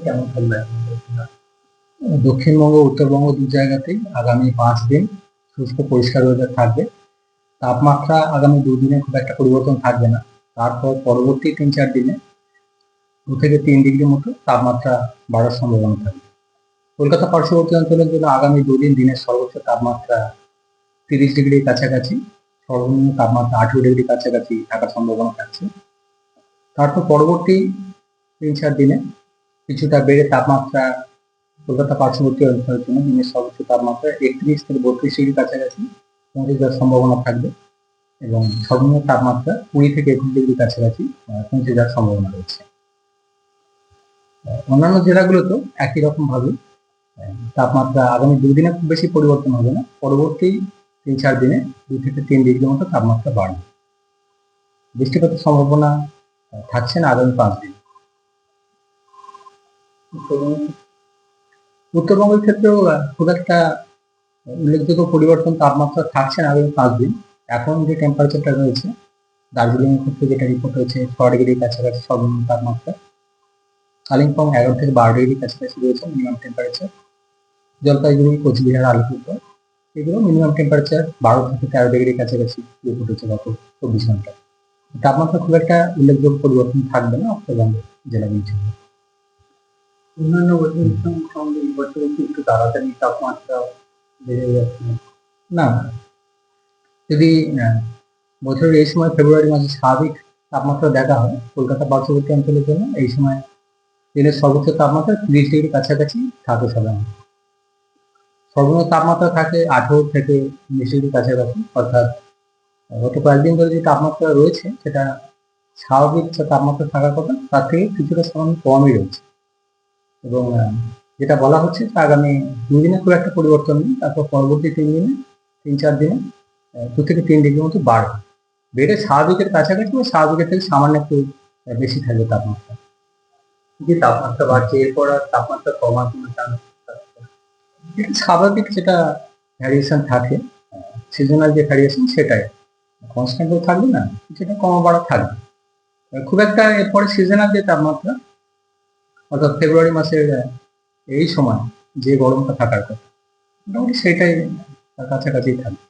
কেমন থাকবে? দক্ষিণবঙ্গ উত্তরবঙ্গ দু জায়গাতেই আগামী 5 দিন শুষ্ক পরিষ্কার ওয়েদার থাকবে। তাপমাত্রা আগামী দুদিনে খুব একটা পরিবর্তন থাকবে না। তারপর পরবর্তী 3-4 দিনে 2 থেকে 3 ডিগ্রি মতো তাপমাত্রা বাড়ার সম্ভাবনা থাকবে। কলকাতা পার্শ্ববর্তী অঞ্চলের জন্য আগামী দুদিন দিনের সর্বোচ্চ তাপমাত্রা 30 ডিগ্রির কাছাকাছি, সর্বনিম্ন তাপমাত্রা 18 ডিগ্রি কাছাকাছি থাকার সম্ভাবনা থাকছে। তারপর পরবর্তী 3-4 দিনে কিছুটা বেড়ে তাপমাত্রা কলকাতা পার্শ্ববর্তী অঞ্চলের জন্য দিনের সর্বোচ্চ তাপমাত্রা 31 থেকে 32 ডিগ্রি কাছাকাছি পৌঁছে যাওয়ার সম্ভাবনা থাকবে এবং সর্বনিম্ন তাপমাত্রা 20 থেকে 21 ডিগ্রি কাছাকাছি পৌঁছে যাওয়ার সম্ভাবনা রয়েছে। অন্যান্য জেলাগুলোতেও একই রকম ভাবে তাপমাত্রা আগামী দুদিনে খুব বেশি পরিবর্তন হবে না, পরবর্তী 3-4 দিনে 2 থেকে 3 ডিগ্রি মতো তাপমাত্রা বাড়বে। বৃষ্টিপাতের সম্ভাবনা থাকছে না আগামী 5 দিন। উত্তরবঙ্গের ক্ষেত্রেও খুব একটা উল্লেখযোগ্য পরিবর্তন তাপমাত্রা থাকছে না আগামী 5 দিন। এখন যে টেম্পারেচারটা রয়েছে, দার্জিলিং এর ক্ষেত্রে যেটা রিপোর্ট হয়েছে 6 ডিগ্রির কাছাকাছি সর্বনিম্ন তাপমাত্রা, কালিম্পং 11 থেকে 12 ডিগ্রি কাছাকাছি রয়েছে মিনিমাম টেম্পারেচার, জলপাইগুড়ি, কোচবিহার, আলিপুরদুয়ার এগুলো মিনিমাম টেম্পারেচার 12 থেকে 13 ডিগ্রির কাছাকাছি রিপোর্ট হচ্ছে গত 24 ঘন্টায়। তাপমাত্রা খুব একটা উল্লেখযোগ্য পরিবর্তন থাকবে না উত্তরবঙ্গের জেলাগুলিতে। অন্যান্য বছরের সঙ্গে এই বছর একটু তাড়াতাড়ি তাপমাত্রা বেড়ে যাচ্ছে না। যদি বছরের এই সময় ফেব্রুয়ারি মাসে স্বাভাবিক তাপমাত্রা দেখা হয় কলকাতা পার্শ্ববর্তী অঞ্চলের জন্য, এই সময় দিনের সর্বোচ্চ তাপমাত্রা 30 ডিগ্রি কাছাকাছি থাকে সাধারণত। সর্বনিম্ন তাপমাত্রা থাকে 18 থেকে 19 ডিগ্রি কাছাকাছি, অর্থাৎ গত কয়েকদিন ধরে যে তাপমাত্রা রয়েছে সেটা স্বাভাবিক যে তাপমাত্রা থাকার কথা তার থেকে কিছুটা সামান্য কমই রয়েছে। এবং যেটা বলা হচ্ছে আগামী 2 দিনে খুব একটা পরিবর্তন নেই, তারপর পরবর্তী 3-4 দিনে 2 থেকে 3 ডিগ্রি মতো বাড়বে, বেড়ে স্বাভাবিকের কাছাকাছি বা স্বাভাবিকের থেকে সামান্য একটু বেশি থাকবে তাপমাত্রা। যে তাপমাত্রা বাড়ছে এরপর আর তাপমাত্রা কমার কোনো চান্স স্বাভাবিক যেটা ভ্যারিয়েশন থাকে, সিজনাল যে ভ্যারিয়েশন সেটাই কনস্ট্যান্ট থাকবে না, কিছুটা কমা বাড়া থাকবে। খুব একটা এরপরে সিজনাল যে তাপমাত্রা অর্থাৎ ফেব্রুয়ারি মাসের এই সময় যে গরমটা থাকার কথা মোটামুটি সেটাই কাছাকাছি থাকবে।